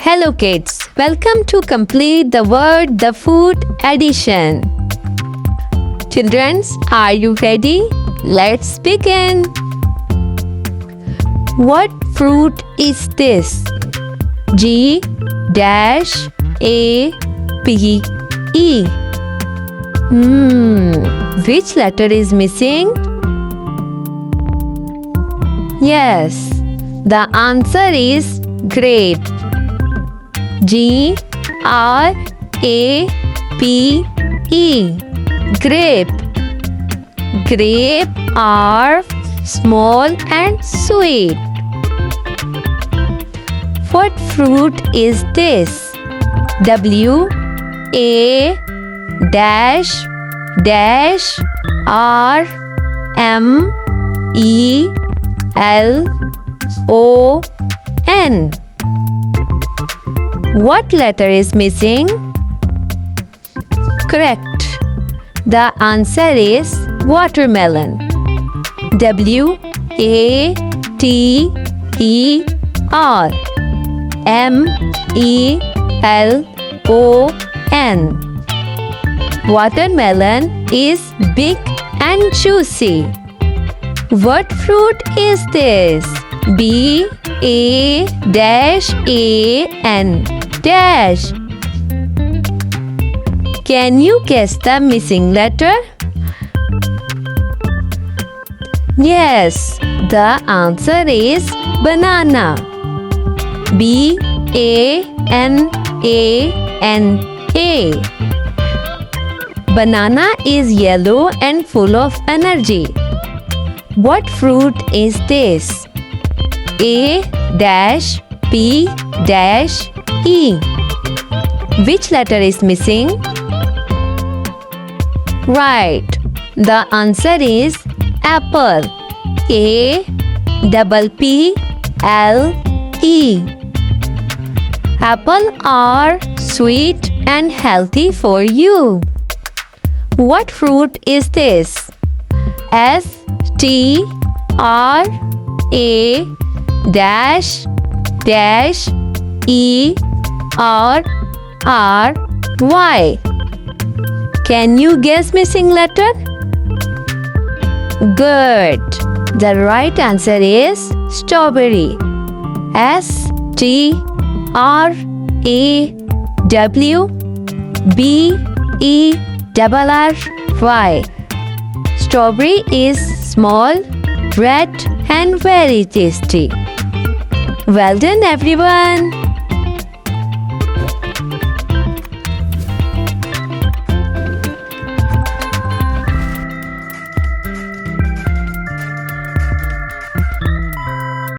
Hello kids, welcome to complete the word the food edition. Children, are you ready? Let's begin. What fruit is this? G dash A P E. Which letter is missing? Yes, the answer is grape. G R A P E. Grape. Grape are small and sweet. What fruit is this? W A dash dash R M E L O N. What letter is missing? Correct. The answer is watermelon. W A T E R M E L O N. Watermelon is big and juicy. What fruit is this? B A dash A N dash. Can you guess the missing letter? Yes, the answer is banana. B A N A N A. Banana is yellow and full of energy. What fruit is this? A dash P dash E. Which letter is missing? Right. The answer is apple. A double P L E. Apple are sweet and healthy for you. What fruit is this? S T R A dash dash E R R Y. Can you guess missing letter? Good. The right answer is strawberry. S T R A W B E R Y. Strawberry is small, red and very tasty. Well done everyone.